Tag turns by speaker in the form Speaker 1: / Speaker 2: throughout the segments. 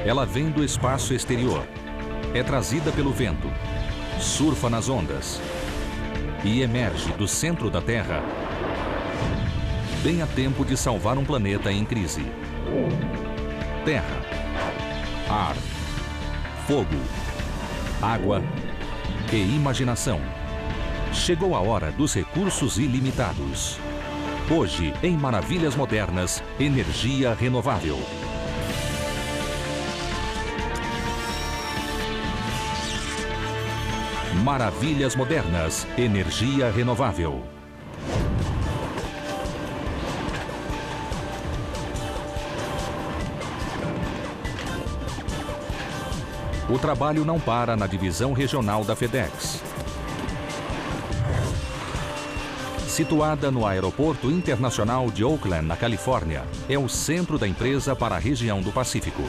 Speaker 1: Ela vem do espaço exterior, é trazida pelo vento, surfa nas ondas e emerge do centro da Terra bem a tempo de salvar um planeta em crise. Terra, ar, fogo, água e imaginação. Chegou a hora dos recursos ilimitados. Hoje, em Maravilhas Modernas, energia renovável. Maravilhas Modernas, energia renovável. O trabalho não para na divisão regional da FedEx. Situada no Aeroporto Internacional de Oakland, na Califórnia, é o centro da empresa para a região do Pacífico.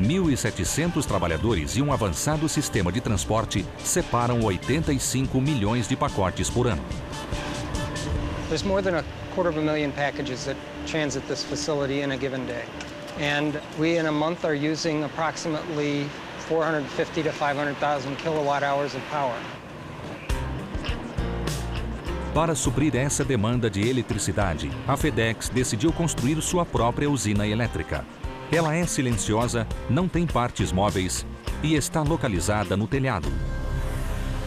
Speaker 1: 1.700 trabalhadores e um avançado sistema de transporte separam 85 milhões de pacotes por ano.
Speaker 2: There's more than 250,000 packages that transit this facility in a given day. And we, in a month, are using approximately 450 to 500,000 kilowatt hours of power.
Speaker 1: Para suprir essa demanda de eletricidade, a FedEx decidiu construir sua própria usina elétrica. Ela é silenciosa, não tem partes móveis e está localizada no telhado.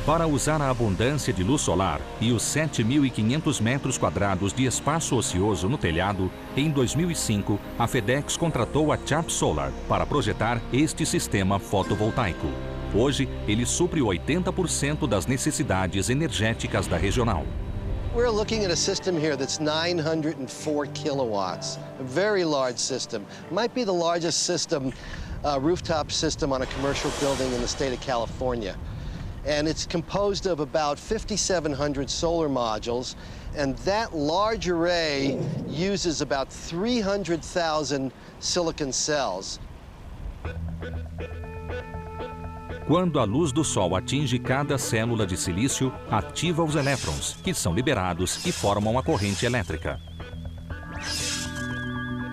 Speaker 1: Para usar a abundância de luz solar e os 7.500 metros quadrados de espaço ocioso no telhado, em 2005, a FedEx contratou a Chap Solar para projetar este sistema fotovoltaico. Hoje, ele supre 80% das necessidades energéticas da regional.
Speaker 3: We're looking at a system here that's 904 kilowatts, a very large system. Might be the largest system, rooftop system on a commercial building in the state of California. And it's composed of about 5,700 solar modules, and that large array uses about 300,000 silicon cells.
Speaker 1: Quando a luz do Sol atinge cada célula de silício, ativa os elétrons, que são liberados e formam a corrente elétrica.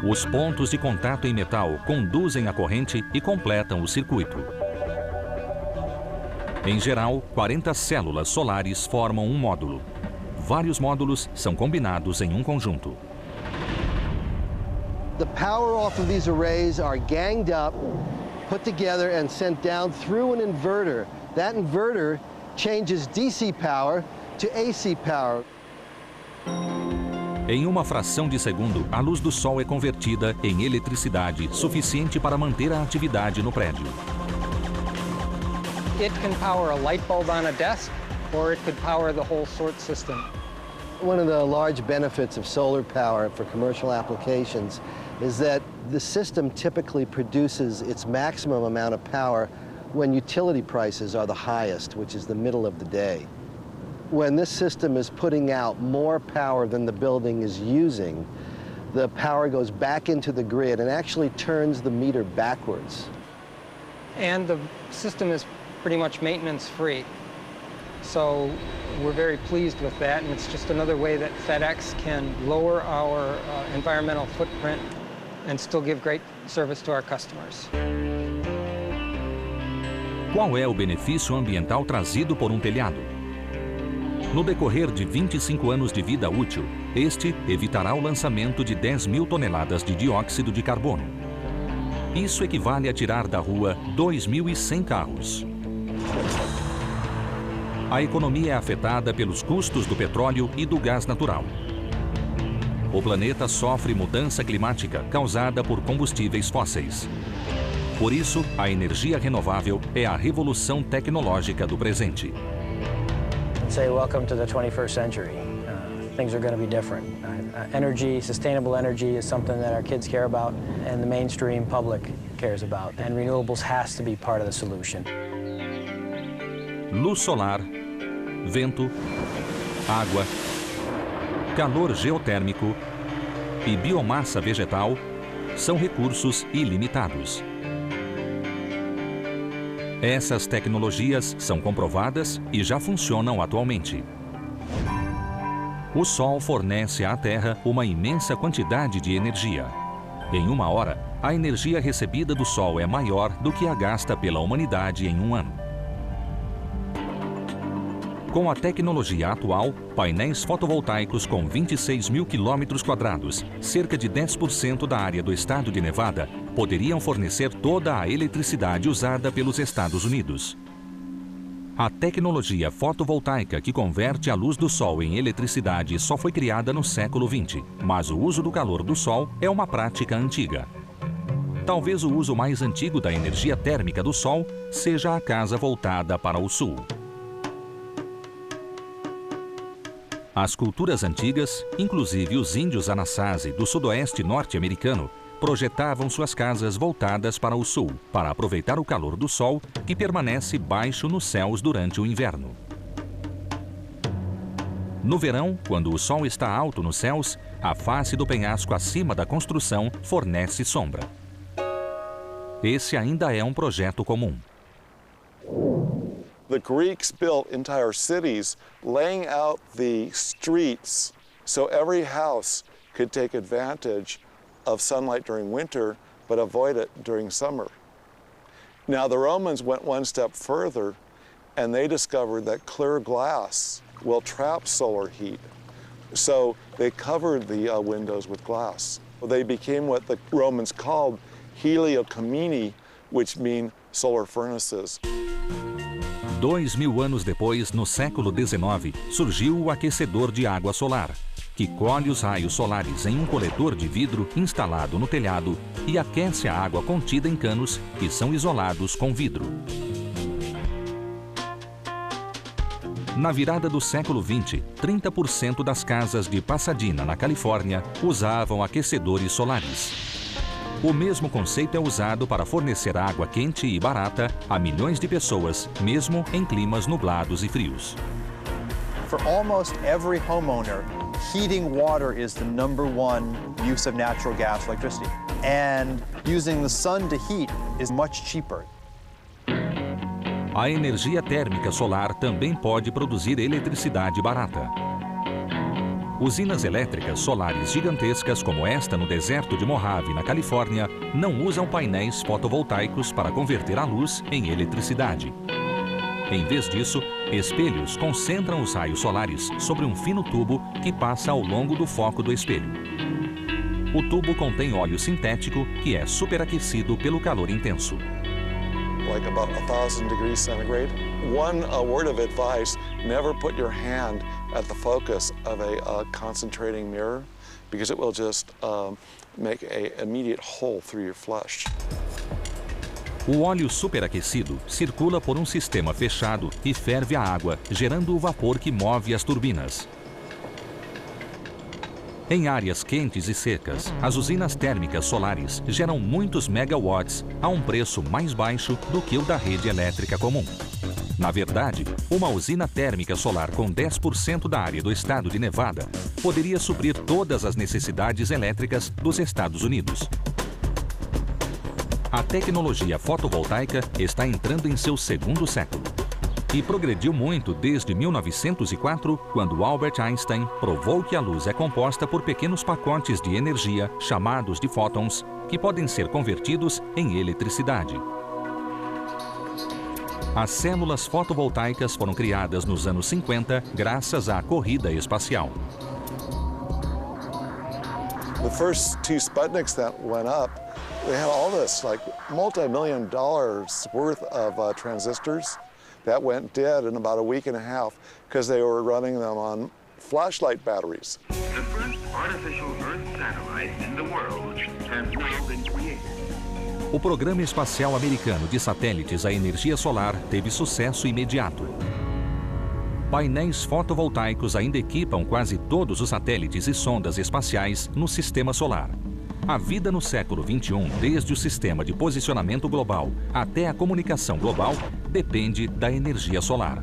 Speaker 1: Os pontos de contato em metal conduzem a corrente e completam o circuito. Em geral, 40 células solares formam um módulo. Vários módulos são combinados em um conjunto.
Speaker 3: The power off of these arrays are ganged up, put together and sent down through an inverter. That inverter changes DC power to AC power.
Speaker 1: Em uma fração de segundo, a luz do Sol é convertida em eletricidade suficiente para manter a atividade no prédio.
Speaker 2: It can power a light bulb on a desk, or it could power the whole sort system.
Speaker 3: One of the large benefits of solar power for commercial applications is that the system typically produces its maximum amount of power when utility prices are the highest, which is the middle of the day. When this system is putting out more power than the building is using, the power goes back into the grid and actually turns the meter backwards.
Speaker 2: And the system is pretty much maintenance-free. So we're very pleased with that, and it's just another way that FedEx can lower our environmental footprint and still give great service to our customers.
Speaker 1: Qual é o benefício ambiental trazido por um telhado? No decorrer de 25 anos de vida útil, este evitará o lançamento de 10.000 toneladas de dióxido de carbono. Isso equivale a tirar da rua 2.100 carros. A economia é afetada pelos custos do petróleo e do gás natural. O planeta sofre mudança climática causada por combustíveis fósseis. Por isso, a energia renovável é a revolução tecnológica do presente.
Speaker 4: Say welcome to the 21st century. Things are going to be different. Energy, sustainable energy is something that our kids care about and the mainstream public cares about. And renewables has to be part of the solution.
Speaker 1: Luz solar, vento, água, calor geotérmico e biomassa vegetal são recursos ilimitados. Essas tecnologias são comprovadas e já funcionam atualmente. O Sol fornece à Terra uma imensa quantidade de energia. Em uma hora, a energia recebida do Sol é maior do que a gasta pela humanidade em um ano. Com a tecnologia atual, painéis fotovoltaicos com 26 mil quilômetros quadrados, cerca de 10% da área do estado de Nevada, poderiam fornecer toda a eletricidade usada pelos Estados Unidos. A tecnologia fotovoltaica que converte a luz do Sol em eletricidade só foi criada no século XX, mas o uso do calor do Sol é uma prática antiga. Talvez o uso mais antigo da energia térmica do Sol seja a casa voltada para o sul. As culturas antigas, inclusive os índios Anasazi do sudoeste norte-americano, projetavam suas casas voltadas para o sul, para aproveitar o calor do sol que permanece baixo nos céus durante o inverno. No verão, quando o sol está alto nos céus, a face do penhasco acima da construção fornece sombra. Esse ainda é um projeto comum.
Speaker 5: The Greeks built entire cities laying out the streets so every house could take advantage of sunlight during winter but avoid it during summer. Now the Romans went one step further and they discovered that clear glass will trap solar heat. So they covered the windows with glass. They became what the Romans called heliocamini, which mean solar furnaces.
Speaker 1: 2000 anos depois, no século XIX, surgiu o aquecedor de água solar, que colhe os raios solares em um coletor de vidro instalado no telhado e aquece a água contida em canos que são isolados com vidro. Na virada do século XX, 30% das casas de Pasadena, na Califórnia, usavam aquecedores solares. O mesmo conceito é usado para fornecer água quente e barata a milhões de pessoas, mesmo em climas nublados e frios.
Speaker 6: For almost every homeowner, heating water is the #1 use of natural gas electricity. And using the sun to heat is much cheaper.
Speaker 1: A energia térmica solar também pode produzir eletricidade barata. Usinas elétricas solares gigantescas como esta no deserto de Mojave, na Califórnia, não usam painéis fotovoltaicos para converter a luz em eletricidade. Em vez disso, espelhos concentram os raios solares sobre um fino tubo que passa ao longo do foco do espelho. O tubo contém óleo sintético que é superaquecido pelo calor intenso.
Speaker 5: Like about 1,000 degrees centigrade. One word of advice, never put your hand at the focus of a concentrating mirror because it will just make an immediate hole through your flesh.
Speaker 1: O óleo superaquecido circula por um sistema fechado e ferve a água, gerando o vapor que move as turbinas. Em áreas quentes e secas, as usinas térmicas solares geram muitos megawatts a um preço mais baixo do que o da rede elétrica comum. Na verdade, uma usina térmica solar com 10% da área do estado de Nevada poderia suprir todas as necessidades elétricas dos Estados Unidos. A tecnologia fotovoltaica está entrando em seu segundo século. E progrediu muito desde 1904, quando Albert Einstein provou que a luz é composta por pequenos pacotes de energia, chamados de fótons, que podem ser convertidos em eletricidade. As células fotovoltaicas foram criadas nos anos 50 graças à corrida espacial.
Speaker 5: The first 2 Sputniks that went up, they had all this like multi-million dollars worth of transistors that went dead in about a week and a half because they were running them on flashlight batteries.
Speaker 7: The first artificial Earth satellite in the world has now been created.
Speaker 1: O programa espacial americano de satélites à energia solar teve sucesso imediato. Painéis fotovoltaicos ainda equipam quase todos os satélites e sondas espaciais no sistema solar. A vida no século XXI, desde o sistema de posicionamento global até a comunicação global, depende da energia solar.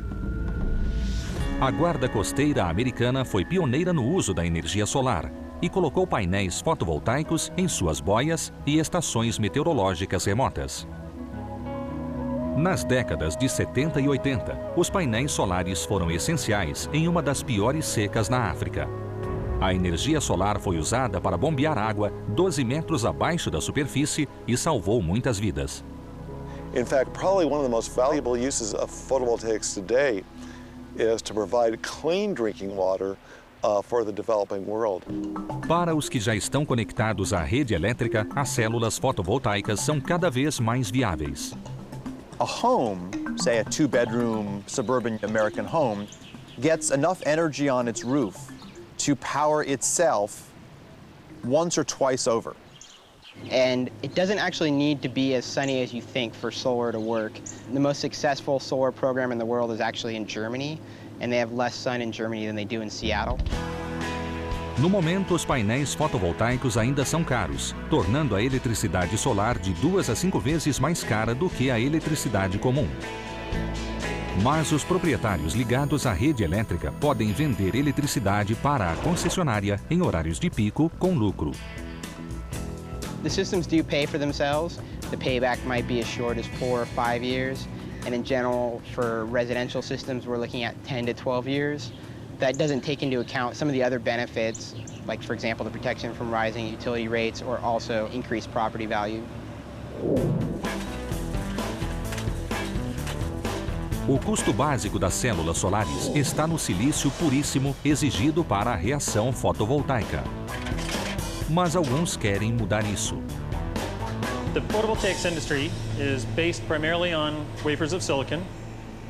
Speaker 1: A Guarda Costeira Americana foi pioneira no uso da energia solar e colocou painéis fotovoltaicos em suas boias e estações meteorológicas remotas. Nas décadas de 70 e 80, os painéis solares foram essenciais em uma das piores secas na África. A energia solar foi usada para bombear água 12 metros abaixo da superfície e salvou muitas vidas.
Speaker 5: In fact, probably one of the most valuable uses of photovoltaics today is to provide clean drinking water for the developing world.
Speaker 1: Para os que já estão conectados à rede elétrica, as células fotovoltaicas são cada vez mais viáveis.
Speaker 6: A home, say a two-bedroom suburban American home, gets enough energy on its roof to power itself once or twice over.
Speaker 8: And it doesn't actually need to be as sunny as you think for solar to work. The most successful solar program in the world is actually in Germany, and they have less sun in Germany than they do in Seattle.
Speaker 1: No momento, os painéis fotovoltaicos ainda são caros, tornando a eletricidade solar de 2 a 5 vezes mais cara do que a eletricidade comum. Mas os proprietários ligados à rede elétrica podem vender eletricidade para a concessionária em horários de pico com lucro.
Speaker 8: The systems do pay for themselves. The payback might be as short as 4 or 5 years. And in general, for residential systems, we're looking at 10 to 12 years. That doesn't take into account some of the other benefits, like, for example, the protection from rising utility rates or also increased property value.
Speaker 1: O custo básico das células solares está no silício puríssimo exigido para a reação fotovoltaica. Mas alguns querem mudar isso.
Speaker 9: The photovoltaics industry is based primarily on wafers of silicon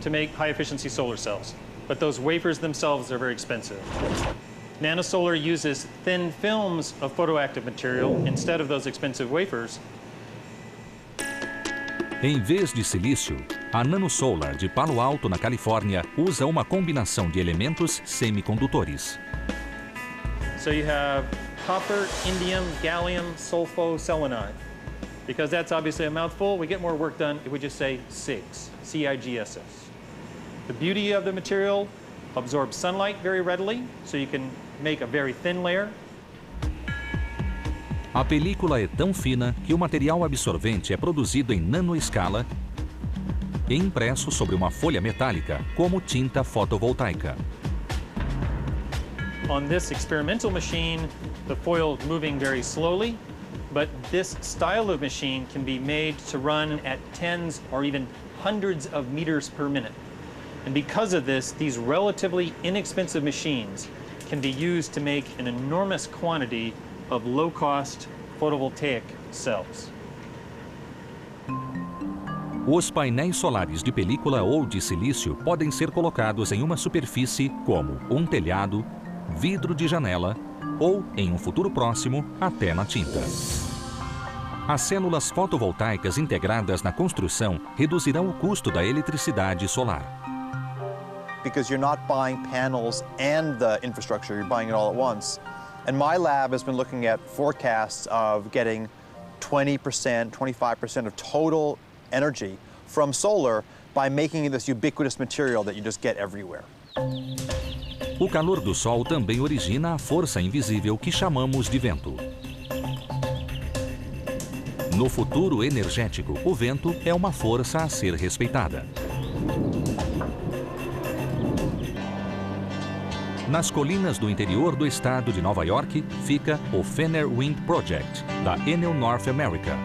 Speaker 9: to make high-efficiency solar cells. But those wafers themselves are very expensive. NanoSolar uses thin films of photoactive material instead of those expensive wafers.
Speaker 1: Em vez de silício, a NanoSolar de Palo Alto, na Califórnia, usa uma combinação de elementos semicondutores.
Speaker 9: So you have copper, indium, gallium, sulfo, selenide. Because that's obviously a mouthful, we get more work done if we just say CIGS, C-I-G-S-S. The beauty of the material absorbs sunlight very readily, so you can make a very thin layer.
Speaker 1: A película é tão fina que o material absorvente é produzido em nanoescala e impresso sobre uma folha metálica, como tinta fotovoltaica.
Speaker 9: On this experimental machine, the foil is moving very slowly, but this style of machine can be made to run at tens or even hundreds of meters per minute. And because of this, these relatively inexpensive machines can be used to make an enormous quantity of low-cost photovoltaic cells.
Speaker 1: Os painéis solares de película ou de silício podem ser colocados em uma superfície como um telhado, vidro de janela ou, em um futuro próximo, até na tinta. As células fotovoltaicas integradas na construção reduzirão o custo da eletricidade solar.
Speaker 6: Because you're not buying panels and the infrastructure, you're buying it all at once. And my lab has been looking at forecasts of getting 20%, 25% of total energy from solar by making this ubiquitous material that you just get everywhere.
Speaker 1: O calor do sol também origina a força invisível que chamamos de vento. No futuro energético, o vento é uma força a ser respeitada. Nas colinas do interior do estado de Nova York fica o Fenner Wind Project, da Enel North America.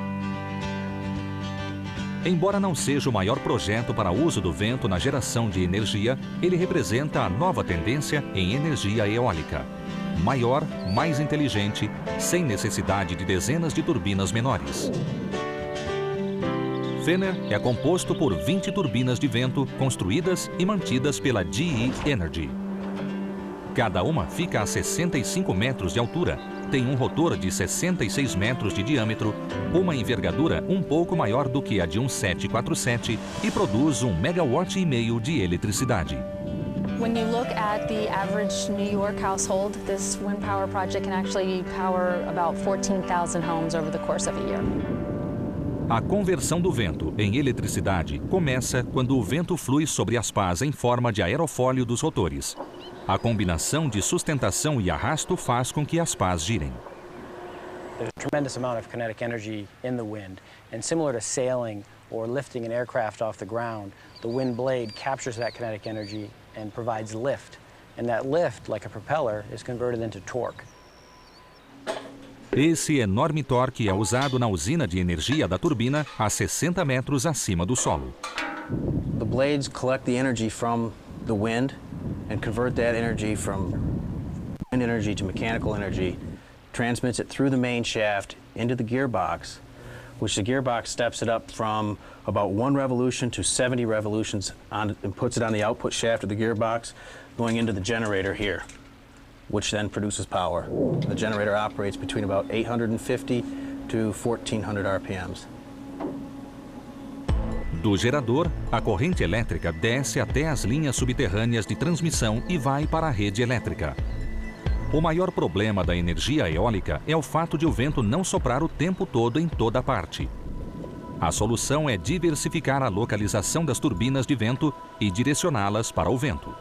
Speaker 1: Embora não seja o maior projeto para uso do vento na geração de energia, ele representa a nova tendência em energia eólica. Maior, mais inteligente, sem necessidade de dezenas de turbinas menores. Fenner é composto por 20 turbinas de vento construídas e mantidas pela GE Energy. Cada uma fica a 65 metros de altura, tem um rotor de 66 metros de diâmetro, uma envergadura um pouco maior do que a de um 747 e produz 1,5 megawatt de eletricidade.
Speaker 10: When you look at the average New York household, this wind power project can actually power about 14,000 homes over the course of a year.
Speaker 1: A conversão do vento em eletricidade começa quando o vento flui sobre as pás em forma de aerofólio dos rotores. A combinação de sustentação e arrasto faz com que as pás girem.
Speaker 4: There's a tremendous amount of kinetic energy in the wind, and similar to sailing or lifting an aircraft off the ground, the wind blade captures that kinetic energy and provides lift And that lift, like a propeller, is converted into torque.
Speaker 1: Esse enorme torque é usado na usina de energia da turbina a 60 metros acima do solo.
Speaker 4: The blades collect the energy from the wind and convert that energy from wind energy to mechanical energy, transmits it through the main shaft into the gearbox, which the gearbox steps it up from about 1 revolution to 70 revolutions and puts it on the output shaft of the gearbox, going into the generator here, which then produces power. The generator operates between about 850 to 1400 RPMs.
Speaker 1: Do gerador, a corrente elétrica desce até as linhas subterrâneas de transmissão e vai para a rede elétrica. O maior problema da energia eólica é o fato de o vento não soprar o tempo todo em toda parte. A solução é diversificar a localização das turbinas de vento e direcioná-las para o vento.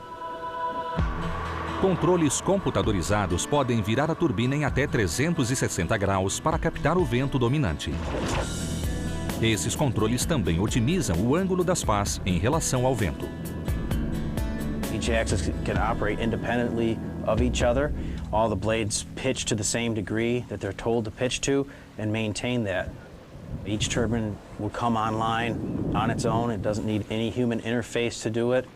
Speaker 1: Controles computadorizados podem virar a turbina em até 360 graus para captar o vento dominante. Esses controles também otimizam o ângulo das pás em relação ao vento.
Speaker 4: Each axis can operate independently of each other. All the blades pitch to the same degree that they're told to pitch to and maintain that. Each turbine will come online on its own. It doesn't need any human interface to do it.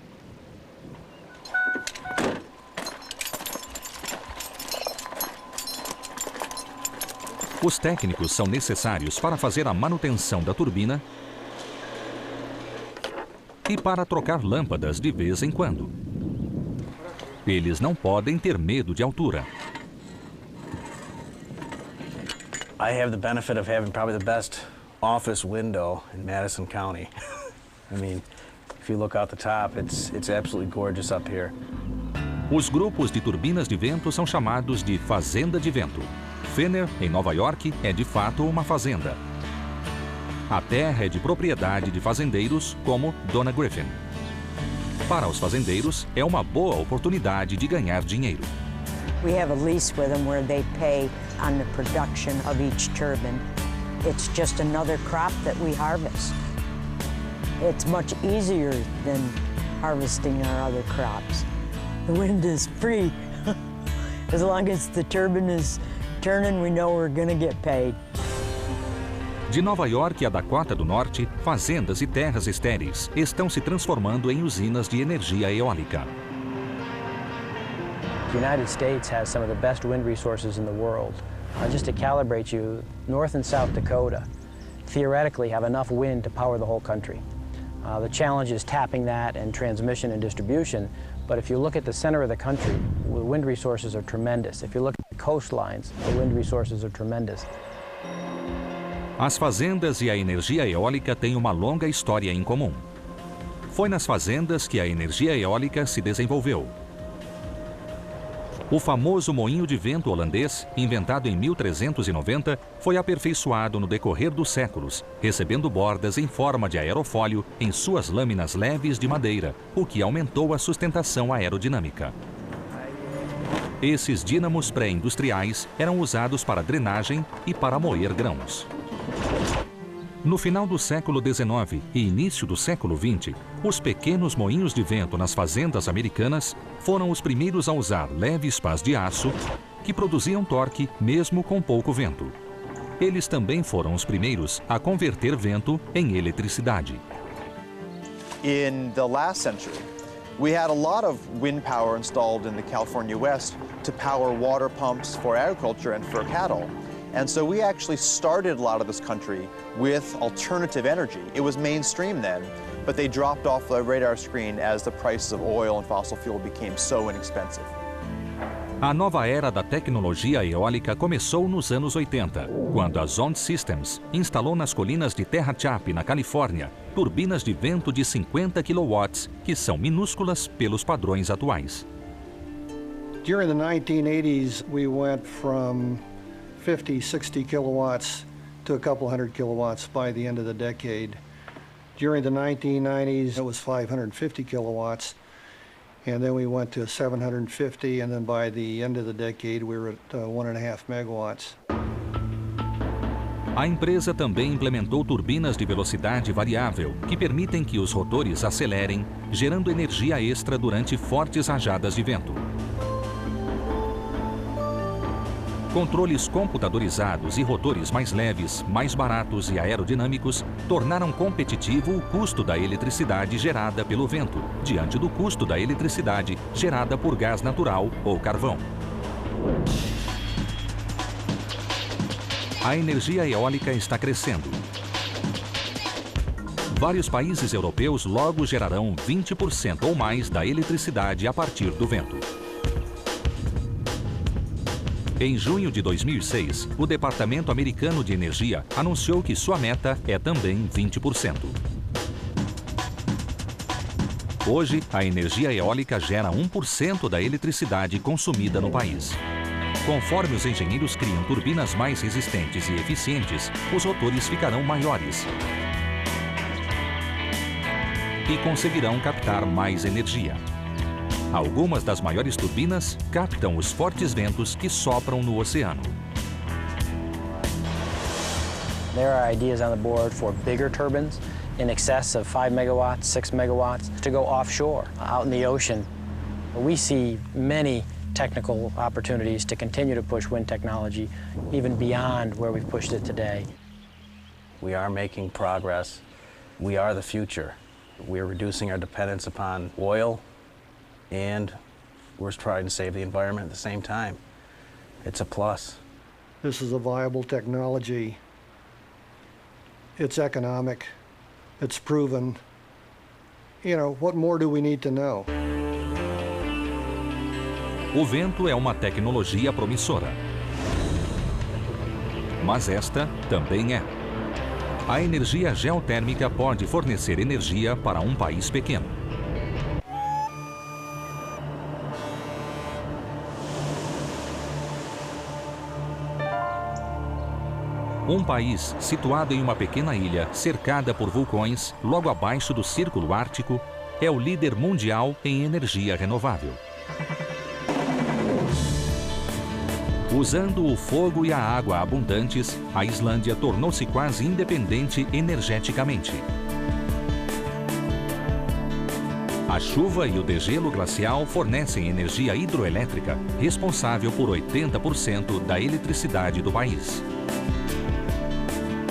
Speaker 1: Os técnicos são necessários para fazer a manutenção da turbina e para trocar lâmpadas de vez em quando. Eles não podem ter medo de altura.
Speaker 4: I have the benefit of having probably the best office window in Madison County. I mean, if you look out the top, it's absolutely gorgeous up here.
Speaker 1: Os grupos de turbinas de vento são chamados de fazenda de vento. Fenner, em Nova York, é de fato uma fazenda. A terra é de propriedade de fazendeiros como Donna Griffin. Para os fazendeiros, é uma boa oportunidade de ganhar dinheiro.
Speaker 11: We have a lease with them where they pay on the production of each turbine. It's just another crop that we harvest. It's much easier than harvesting our other crops. The wind is free. As long as the turbine is turning, we know we're going to get paid.
Speaker 1: De Nova York a Dakota do Norte, fazendas e terras estéreis estão se transformando em usinas de energia eólica.
Speaker 4: The United States has some of the best wind resources in the world. Just to calibrate you, North and South Dakota theoretically have enough wind to power the whole country. The challenge is tapping that and transmission and distribution, but if you look at the center of the country, the wind resources are tremendous. If you look at the coastlines, the wind resources are tremendous.
Speaker 1: As fazendas e a energia eólica têm uma longa história em comum. Foi nas fazendas que a energia eólica se desenvolveu. O famoso moinho de vento holandês, inventado em 1390, foi aperfeiçoado no decorrer dos séculos, recebendo bordas em forma de aerofólio em suas lâminas leves de madeira, o que aumentou a sustentação aerodinâmica. Esses dínamos pré-industriais eram usados para drenagem e para moer grãos. No final do século XIX e início do século XX, os pequenos moinhos de vento nas fazendas americanas foram os primeiros a usar leves pás de aço que produziam torque mesmo com pouco vento. Eles também foram os primeiros a converter vento em eletricidade.
Speaker 6: In the last century, we had a lot of wind power installed in the California West to power water pumps for agriculture and for cattle. And so we actually started a lot of this country with alternative energy. It was mainstream then, but they dropped off the radar screen as the prices of oil and fossil fuel became so inexpensive.
Speaker 1: A nova era da tecnologia eólica começou nos anos 80, quando a Zond Systems instalou nas colinas de Tehachapi, na Califórnia, turbinas de vento de 50 kW, que são minúsculas pelos padrões atuais.
Speaker 12: During the 1980s, we went from 50, 60 kilowatts to a couple hundred kilowatts by the end of the decade. During the 1990s, it was 550 kilowatts, and then we went to 750, and then by the end of the decade, we were at 1.5 megawatts.
Speaker 1: A empresa também implementou turbinas de velocidade variável, que permitem que os rotores acelerem, gerando energia extra durante fortes rajadas de vento. Controles computadorizados e rotores mais leves, mais baratos e aerodinâmicos tornaram competitivo o custo da eletricidade gerada pelo vento, diante do custo da eletricidade gerada por gás natural ou carvão. A energia eólica está crescendo. Vários países europeus logo gerarão 20% ou mais da eletricidade a partir do vento. Em junho de 2006, o Departamento Americano de Energia anunciou que sua meta é também 20%. Hoje, a energia eólica gera 1% da eletricidade consumida no país. Conforme os engenheiros criam turbinas mais resistentes e eficientes, os rotores ficarão maiores e conseguirão captar mais energia. Algumas das maiores turbinas captam os fortes ventos que sopram no oceano.
Speaker 4: There are ideas on the board for bigger turbines in excess of 5 megawatts, 6 megawatts to go offshore, out in the ocean. We see many technical opportunities to continue to push wind technology even beyond where we've pushed it today.
Speaker 13: We are making progress. We are the future. We're reducing our dependence upon oil, and we're trying to save the environment at the same time. It's a plus.
Speaker 12: This is a viable technology. It's economic. It's proven. You know, what more do we need to know?
Speaker 1: O vento é uma tecnologia promissora. Mas esta também é. A energia geotérmica pode fornecer energia para um país pequeno. Um país situado em uma pequena ilha, cercada por vulcões, logo abaixo do Círculo Ártico, é o líder mundial em energia renovável. Usando o fogo e a água abundantes, a Islândia tornou-se quase independente energeticamente. A chuva e o degelo glacial fornecem energia hidroelétrica, responsável por 80% da eletricidade do país.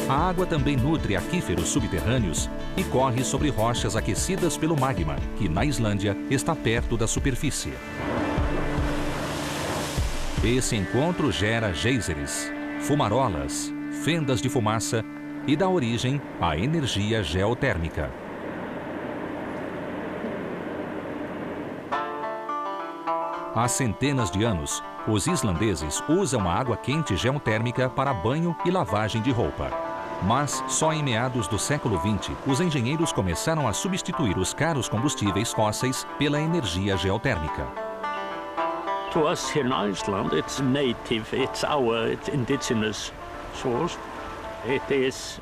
Speaker 1: A água também nutre aquíferos subterrâneos e corre sobre rochas aquecidas pelo magma, que na Islândia está perto da superfície. Esse encontro gera geysers, fumarolas, fendas de fumaça e dá origem à energia geotérmica. Há centenas de anos, os islandeses usam a água quente geotérmica para banho e lavagem de roupa. Mas só em meados do século XX, os engenheiros começaram a substituir os caros combustíveis fósseis pela energia geotérmica.
Speaker 14: To us here in Iceland, it's native, it's our indigenous source. It is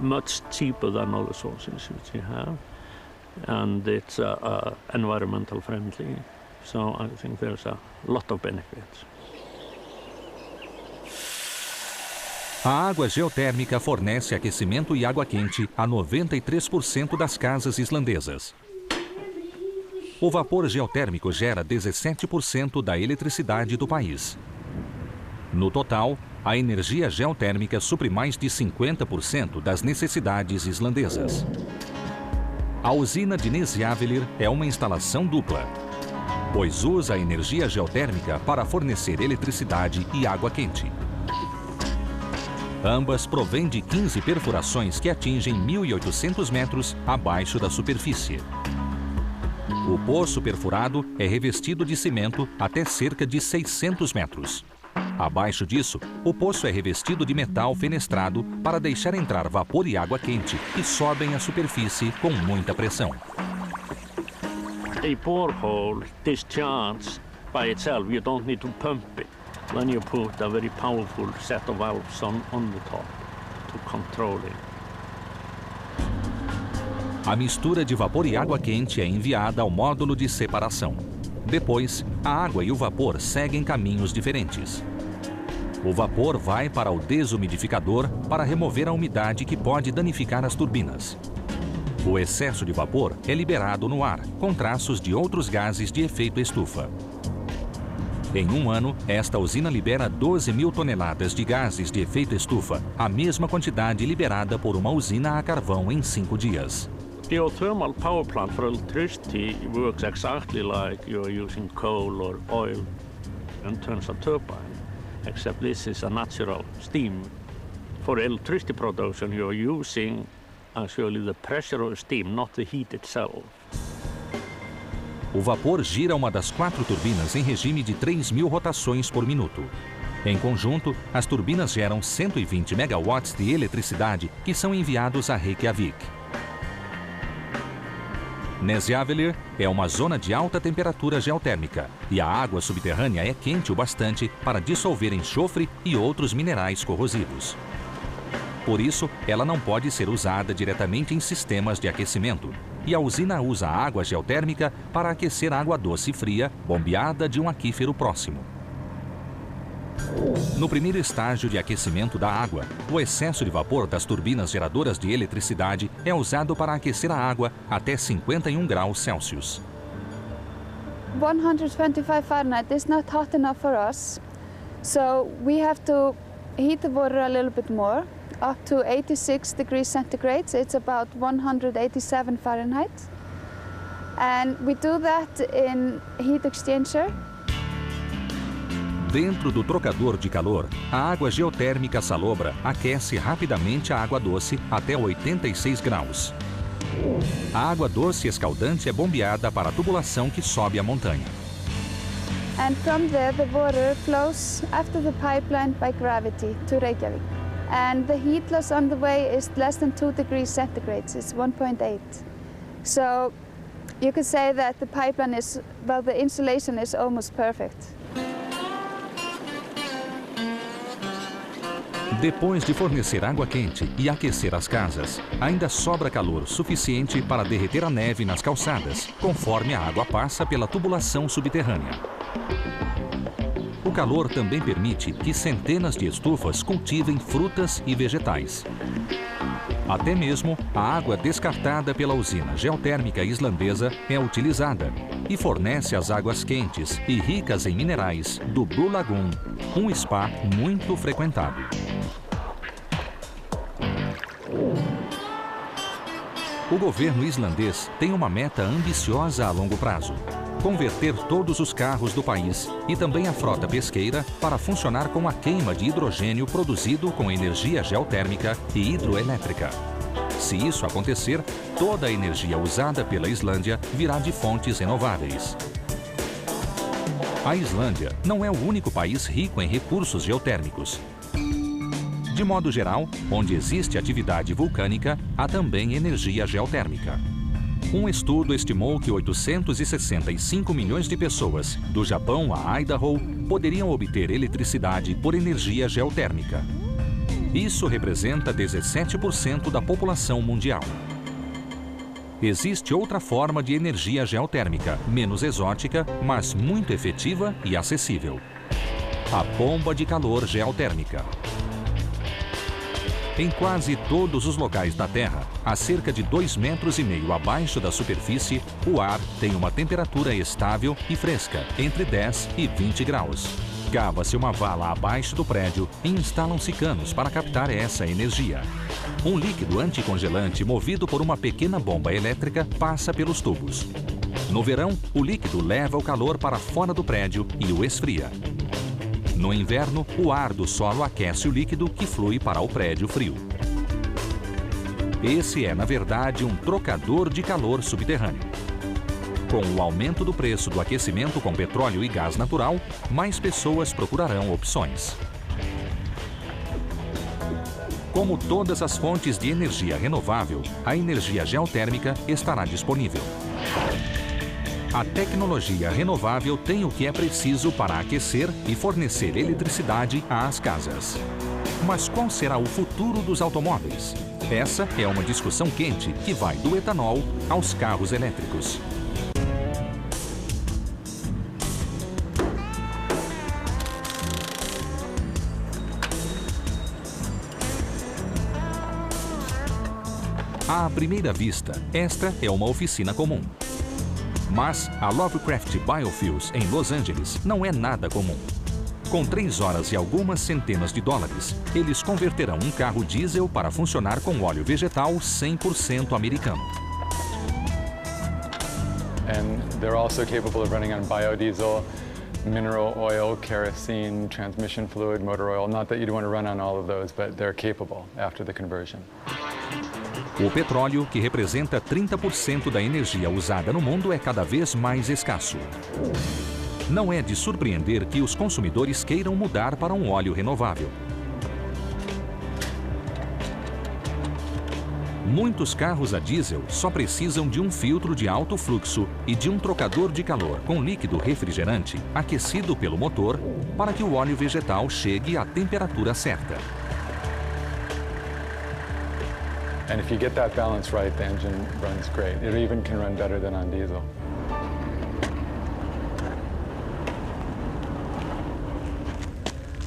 Speaker 14: much cheaper than other sources which we have, and it's environmental friendly. So I think there's a lot of benefits.
Speaker 1: A água geotérmica fornece aquecimento e água quente a 93% das casas islandesas. O vapor geotérmico gera 17% da eletricidade do país. No total, a energia geotérmica supre mais de 50% das necessidades islandesas. A usina de Nesjavellir é uma instalação dupla, pois usa a energia geotérmica para fornecer eletricidade e água quente. Ambas provêm de 15 perfurações que atingem 1.800 metros abaixo da superfície. O poço perfurado é revestido de cimento até cerca de 600 metros. Abaixo disso, o poço é revestido de metal fenestrado para deixar entrar vapor e água quente que sobem à superfície com muita pressão.
Speaker 14: A borehole discharges by itself. You don't need to pump it. Then you put a very powerful set of valves on the top to control it.
Speaker 1: A mistura de vapor e água quente é enviada ao módulo de separação. Depois, a água e o vapor seguem caminhos diferentes. O vapor vai para o desumidificador para remover a umidade que pode danificar as turbinas. O excesso de vapor é liberado no ar, com traços de outros gases de efeito estufa. Em um ano, esta usina libera 12 mil toneladas de gases de efeito estufa, a mesma quantidade liberada por uma usina a carvão em 5 dias.
Speaker 14: Geothermal power plant for electricity works exactly like you're using coal or oil in terms of turbine, except this is a natural steam. For electricity production, you're using actually the pressure of steam, not the heat itself.
Speaker 1: O vapor gira uma das 4 turbinas em regime de 3.000 rotações por minuto. Em conjunto, as turbinas geram 120 megawatts de eletricidade que são enviados a Reykjavik. Nesjavlir é uma zona de alta temperatura geotérmica e a água subterrânea é quente o bastante para dissolver enxofre e outros minerais corrosivos. Por isso, ela não pode ser usada diretamente em sistemas de aquecimento, e a usina usa a água geotérmica para aquecer água doce e fria bombeada de um aquífero próximo. No primeiro estágio de aquecimento da água, o excesso de vapor das turbinas geradoras de eletricidade é usado para aquecer a água até 51 graus Celsius.
Speaker 15: 125 Fahrenheit is not hot enough for us, so we have to heat the water a little bit more, up to 86 degrees centigrade. It's about 187 Fahrenheit. And we do that in heat exchanger.
Speaker 1: Dentro do trocador de calor, a água geotérmica salobra aquece rapidamente a água doce até 86 graus. A água doce escaldante é bombeada para a tubulação que sobe a montanha.
Speaker 15: And from there the water flows after the pipeline by gravity to Reykjavik. And the heat loss on the way is less than 2 degrees centigrade, it's 1.8. So you could say that the pipeline is, well, the insulation is almost perfect.
Speaker 1: Depois de fornecer água quente e aquecer as casas, ainda sobra calor suficiente para derreter a neve nas calçadas, conforme a água passa pela tubulação subterrânea. O calor também permite que centenas de estufas cultivem frutas e vegetais. Até mesmo a água descartada pela usina geotérmica islandesa é utilizada e fornece as águas quentes e ricas em minerais do Blue Lagoon, um spa muito frequentado. O governo islandês tem uma meta ambiciosa a longo prazo: converter todos os carros do país e também a frota pesqueira para funcionar com a queima de hidrogênio produzido com energia geotérmica e hidroelétrica. Se isso acontecer, toda a energia usada pela Islândia virá de fontes renováveis. A Islândia não é o único país rico em recursos geotérmicos. De modo geral, onde existe atividade vulcânica, há também energia geotérmica. Um estudo estimou que 865 milhões de pessoas, do Japão a Idaho, poderiam obter eletricidade por energia geotérmica. Isso representa 17% da população mundial. Existe outra forma de energia geotérmica, menos exótica, mas muito efetiva e acessível: a bomba de calor geotérmica. Em quase todos os locais da Terra, a cerca de 2,5 metros abaixo da superfície, o ar tem uma temperatura estável e fresca, entre 10 e 20 graus. Cava-se uma vala abaixo do prédio e instalam-se canos para captar essa energia. Um líquido anticongelante movido por uma pequena bomba elétrica passa pelos tubos. No verão, o líquido leva o calor para fora do prédio e o esfria. No inverno, o ar do solo aquece o líquido que flui para o prédio frio. Esse é, na verdade, um trocador de calor subterrâneo. Com o aumento do preço do aquecimento com petróleo e gás natural, mais pessoas procurarão opções. Como todas as fontes de energia renovável, a energia geotérmica estará disponível. A tecnologia renovável tem o que é preciso para aquecer e fornecer eletricidade às casas. Mas qual será o futuro dos automóveis? Essa é uma discussão quente que vai do etanol aos carros elétricos. À primeira vista, esta é uma oficina comum. Mas a Lovecraft Biofuels, em Los Angeles, não é nada comum. Com 3 horas e algumas centenas de dólares, eles converterão um carro diesel para funcionar com óleo vegetal 100% americano.
Speaker 16: And they're also capable of running on biodiesel, mineral oil, kerosene, transmission fluid, motor oil. Not that you'd want to run on all of those, but they're capable after the conversion.
Speaker 1: O petróleo, que representa 30% da energia usada no mundo, é cada vez mais escasso. Não é de surpreender que os consumidores queiram mudar para um óleo renovável. Muitos carros a diesel só precisam de um filtro de alto fluxo e de um trocador de calor com líquido refrigerante aquecido pelo motor para que o óleo vegetal chegue à temperatura certa.
Speaker 16: And if you get that balance right, the engine runs great. It even can run better than on diesel.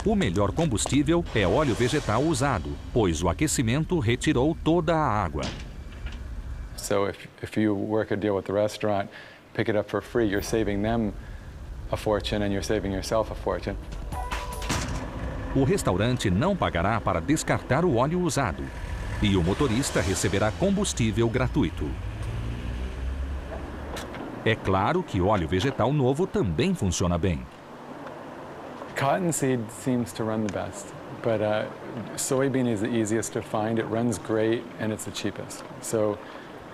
Speaker 1: O melhor combustível é óleo vegetal usado, pois o aquecimento retirou toda a água.
Speaker 16: So if you work a deal with the restaurant, pick it up for free, you're saving them a fortune and you're saving yourself a fortune.
Speaker 1: O restaurante não pagará para descartar o óleo usado e o motorista receberá combustível gratuito. É claro que óleo vegetal novo também funciona bem.
Speaker 16: Cottonseed seems to run the best, but soybean is the easiest to find. It runs great and it's the cheapest. So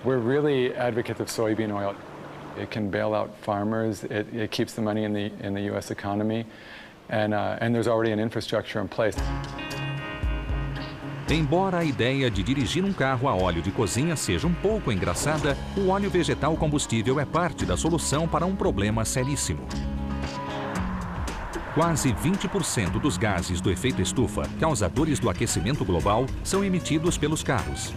Speaker 16: we're really advocates of soybean oil. It can bail out farmers. It keeps the money in the U.S. economy, and there's already an infrastructure in place.
Speaker 1: Embora a ideia de dirigir um carro a óleo de cozinha seja um pouco engraçada, o óleo vegetal combustível é parte da solução para um problema seríssimo. Quase 20% dos gases do efeito estufa, causadores do aquecimento global, são emitidos pelos carros.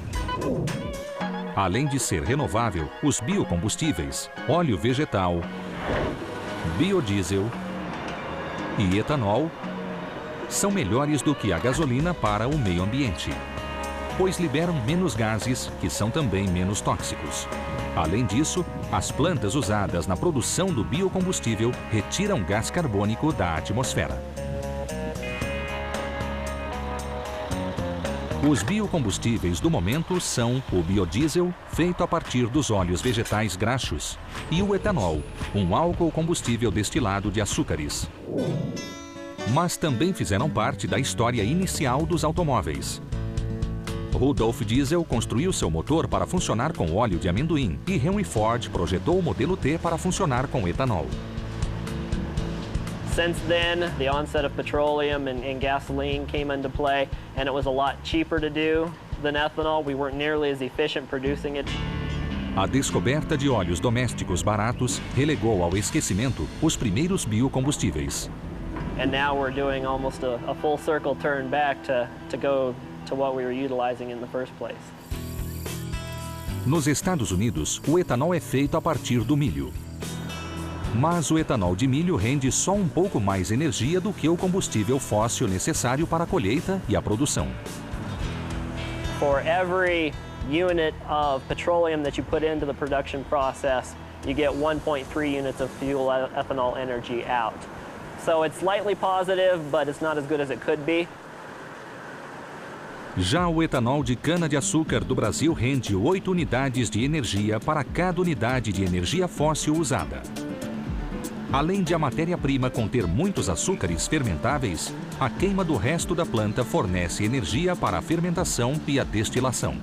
Speaker 1: Além de ser renovável, os biocombustíveis, óleo vegetal, biodiesel e etanol são melhores do que a gasolina para o meio ambiente, pois liberam menos gases que são também menos tóxicos. Além disso, as plantas usadas na produção do biocombustível retiram gás carbônico da atmosfera. Os biocombustíveis do momento são o biodiesel, feito a partir dos óleos vegetais graxos, e o etanol, um álcool combustível destilado de açúcares. Mas também fizeram parte da história inicial dos automóveis. Rudolf Diesel construiu seu motor para funcionar com óleo de amendoim e Henry Ford projetou o modelo T para funcionar com etanol.
Speaker 17: Since then, the onset of petroleum and gasoline came into play, and it was a lot cheaper to do than ethanol. We weren't nearly as efficient producing it.
Speaker 1: A descoberta de óleos domésticos baratos relegou ao esquecimento os primeiros biocombustíveis.
Speaker 17: And now we're doing almost a full circle turn back to go to what we were utilizing in the first place.
Speaker 1: Nos Estados Unidos, o etanol é feito a partir do milho. Mas o etanol de milho rende só um pouco mais energia do que o combustível fóssil necessário para a colheita e a produção.
Speaker 17: For every unit of petroleum that you put into the production process, you get 1.3 units of fuel ethanol energy out. So it's slightly positive, but it's not as good as it could be.
Speaker 1: Já o etanol de cana-de-açúcar do Brasil rende 8 unidades de energia para cada unidade de energia fóssil usada. Além de a matéria-prima conter muitos açúcares fermentáveis, a queima do resto da planta fornece energia para a fermentação e a destilação.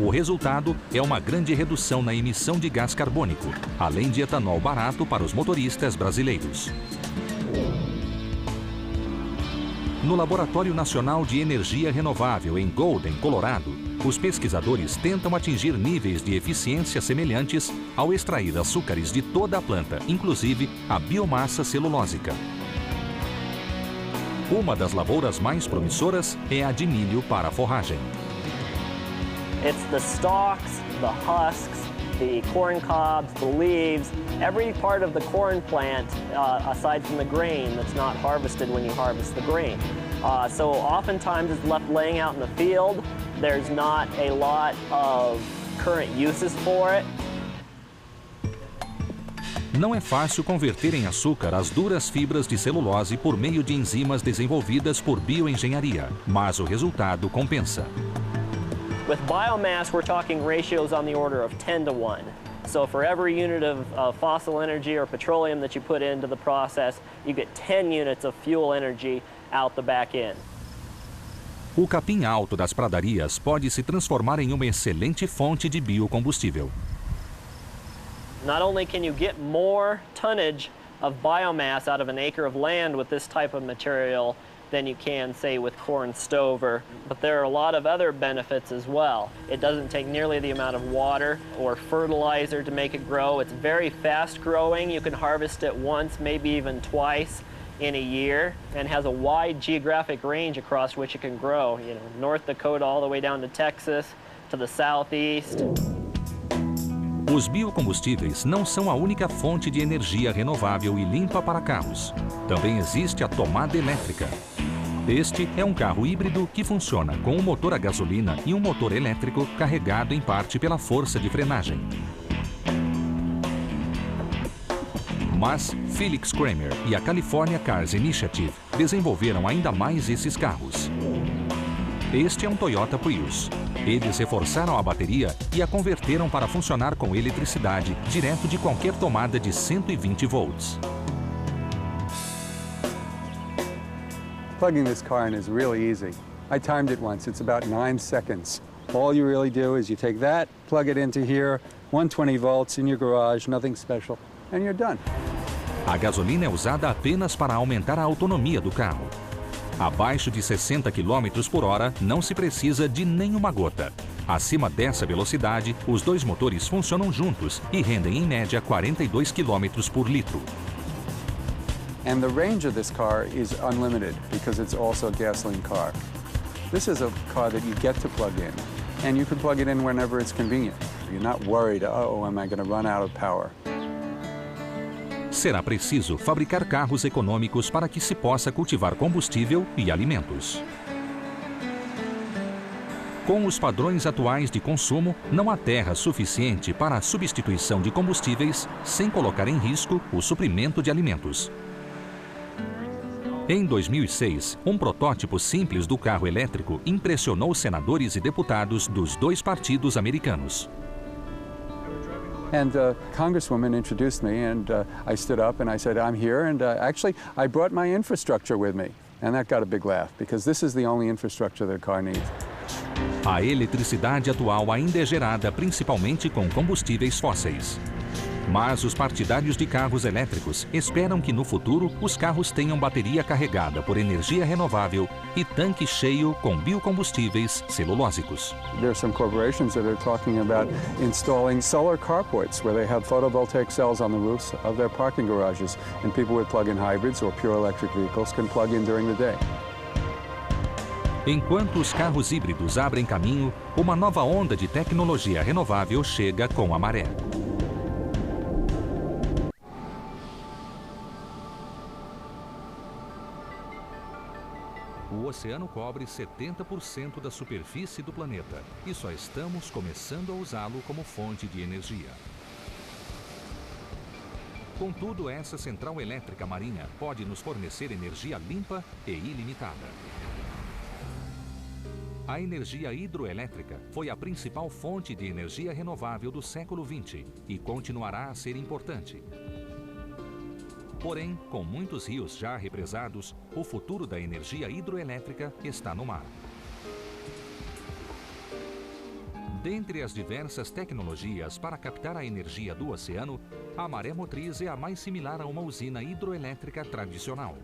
Speaker 1: O resultado é uma grande redução na emissão de gás carbônico, além de etanol barato para os motoristas brasileiros. No Laboratório Nacional de Energia Renovável em Golden, Colorado, os pesquisadores tentam atingir níveis de eficiência semelhantes ao extrair açúcares de toda a planta, inclusive a biomassa celulósica. Uma das lavouras mais promissoras é a de milho para forragem.
Speaker 17: It's the stalks, the husks, the corn cobs, the leaves, every part of the corn plant, aside from the grain, that's not harvested when you harvest the grain. So oftentimes it's left laying out in the field. There's not a lot of current uses for it.
Speaker 1: Não é fácil converter em açúcar as duras fibras de celulose por meio de enzimas desenvolvidas por bioengenharia, mas o resultado compensa.
Speaker 17: With biomass, we're talking ratios on the order of 10 to 1. So for every unit of fossil energy or petroleum that you put into the process, you get 10 units of fuel energy out the back end.
Speaker 1: O capim alto das pradarias pode se transformar em uma excelente fonte de biocombustível.
Speaker 17: Not only can you get more tonnage of biomass out of an acre of land with this type of material than you can, say, with corn stover, but there are a lot of other benefits as well. It doesn't take nearly the amount of water or fertilizer to make it grow. It's very fast growing. You can harvest it once, maybe even twice in a year, and has a wide geographic range across which it can grow. You know, North Dakota all the way down to Texas, to the southeast.
Speaker 1: Os biocombustíveis não são a única fonte de energia renovável e limpa para carros. Também existe a tomada elétrica. Este é um carro híbrido que funciona com um motor a gasolina e um motor elétrico carregado em parte pela força de frenagem. Mas Felix Kramer e a California Cars Initiative desenvolveram ainda mais esses carros. Este é um Toyota Prius. Eles reforçaram a bateria e a converteram para funcionar com eletricidade direto de qualquer tomada de 120 volts.
Speaker 18: Plugging this car in is really easy. I timed it once. It's about 9 seconds. All you really do is you take that, plug it into here, 120 volts in your garage, nothing special, and you're done.
Speaker 1: A gasolina é usada apenas para aumentar a autonomia do carro. Abaixo de 60 km por hora, não se precisa de nenhuma gota. Acima dessa velocidade, os dois motores funcionam juntos e rendem em média 42 km por litro.
Speaker 18: And the range of this car is unlimited because it's also a gasoline car. This is a car that you get to plug in, and you can plug it in whenever it's convenient. You're not worried, oh, am I going to run out of power?
Speaker 1: Será preciso fabricar carros econômicos para que se possa cultivar combustível e alimentos. Com os padrões atuais de consumo, não há terra suficiente para a substituição de combustíveis sem colocar em risco o suprimento de alimentos. Em 2006, um protótipo simples do carro elétrico impressionou senadores e deputados dos dois partidos americanos.
Speaker 18: And Congresswoman introduced me, and I stood up and I said, I'm here, and actually I brought my infrastructure with me. And that got a big laugh, because this is the only infrastructure that a car needs.
Speaker 1: A eletricidade atual ainda é gerada principalmente com combustíveis fósseis. Mas os partidários de carros elétricos esperam que no futuro os carros tenham bateria carregada por energia renovável e tanque cheio com biocombustíveis celulósicos.
Speaker 18: There are some corporations that are talking about installing solar carports where they have photovoltaic cells on the roofs of their parking garages, and people with plug-in hybrids or pure electric vehicles can plug in during the day.
Speaker 1: Enquanto os carros híbridos abrem caminho, uma nova onda de tecnologia renovável chega com a maré. O oceano cobre 70% da superfície do planeta e só estamos começando a usá-lo como fonte de energia. Contudo, essa central elétrica marinha pode nos fornecer energia limpa e ilimitada. A energia hidroelétrica foi a principal fonte de energia renovável do século XX e continuará a ser importante. Porém, com muitos rios já represados, o futuro da energia hidroelétrica está no mar. Dentre as diversas tecnologias para captar a energia do oceano, a maré motriz é a mais similar a uma usina hidroelétrica tradicional.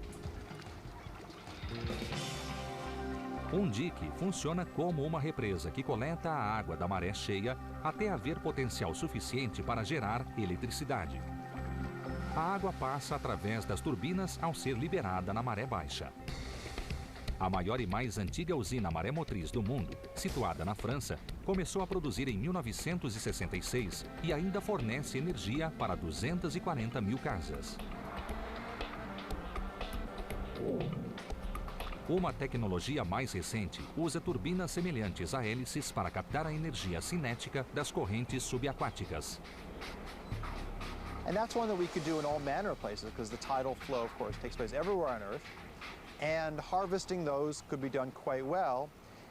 Speaker 1: Um dique funciona como uma represa que coleta a água da maré cheia até haver potencial suficiente para gerar eletricidade. A água passa através das turbinas ao ser liberada na maré baixa. A maior e mais antiga usina maré motriz do mundo, situada na França, começou a produzir em 1966 e ainda fornece energia para 240 mil casas. Uma tecnologia mais recente usa turbinas semelhantes a hélices para captar a energia cinética das correntes subaquáticas.
Speaker 6: And that's one that we could do in all manner of places because the tidal flow, of course, takes place everywhere on Earth. And harvesting those could be done quite well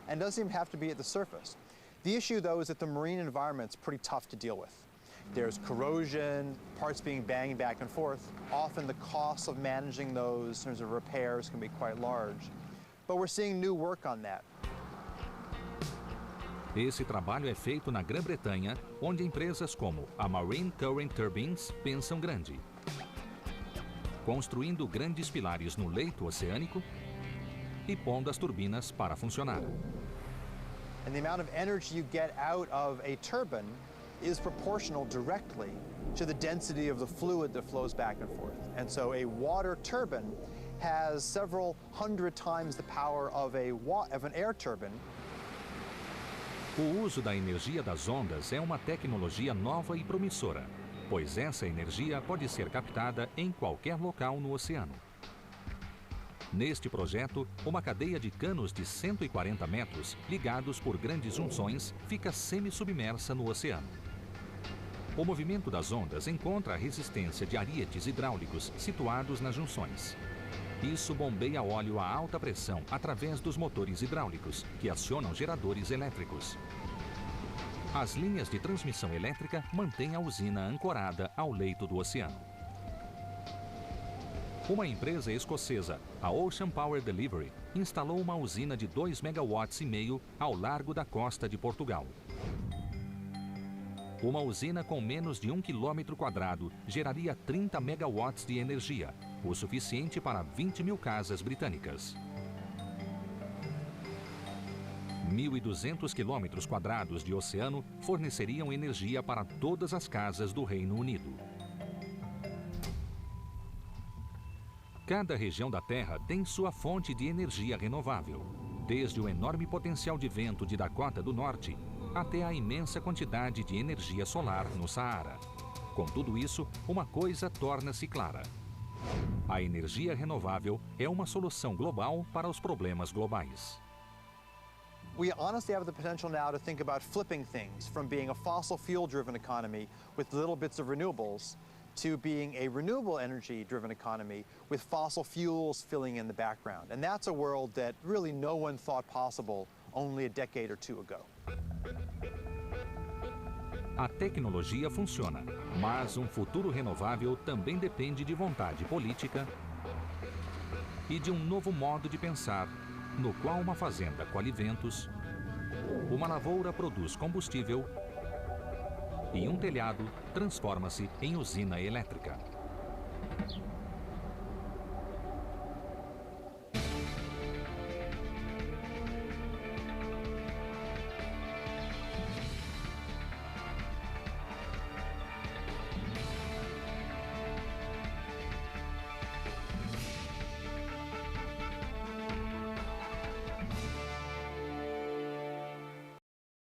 Speaker 6: and doesn't even have to be at the surface. The issue, though, is that the marine environment's pretty tough to deal with. There's corrosion, parts being banged back and forth. Often the costs of managing those in terms of repairs can be quite large. But we're seeing new work on that.
Speaker 1: Esse trabalho é feito na Grã-Bretanha, onde empresas como a Marine Current Turbines pensam grande, construindo grandes pilares no leito oceânico e pondo as turbinas para funcionar.
Speaker 6: And the amount of energy you get out of a turbine is proportional directly to the density of the fluid that flows back and forth. And so a water turbine has several hundred times the power of an air turbine.
Speaker 1: O uso da energia das ondas é uma tecnologia nova e promissora, pois essa energia pode ser captada em qualquer local no oceano. Neste projeto, uma cadeia de canos de 140 metros, ligados por grandes junções, fica semi-submersa no oceano. O movimento das ondas encontra a resistência de arietes hidráulicos situados nas junções. Isso bombeia óleo a alta pressão através dos motores hidráulicos, que acionam geradores elétricos. As linhas de transmissão elétrica mantêm a usina ancorada ao leito do oceano. Uma empresa escocesa, a Ocean Power Delivery, instalou uma usina de 2,5 megawatts ao largo da costa de Portugal. Uma usina com menos de 1 km² geraria 30 megawatts de energia, o suficiente para 20 mil casas britânicas. 1.200 km² de oceano forneceriam energia para todas as casas do Reino Unido. Cada região da Terra tem sua fonte de energia renovável, desde o enorme potencial de vento de Dakota do Norte até a imensa quantidade de energia solar no Saara. Com tudo isso, uma coisa torna-se clara: a energia renovável é uma solução global para os problemas globais.
Speaker 6: We honestly have the potential now to think about flipping things from being a fossil fuel-driven economy with little bits of renewables to being a renewable energy-driven economy with fossil fuels filling in the background. And that's a world that really no one thought possible only a decade or two ago.
Speaker 1: A tecnologia funciona, mas um futuro renovável também depende de vontade política e de um novo modo de pensar, no qual uma fazenda colhe ventos, uma lavoura produz combustível e um telhado transforma-se em usina elétrica.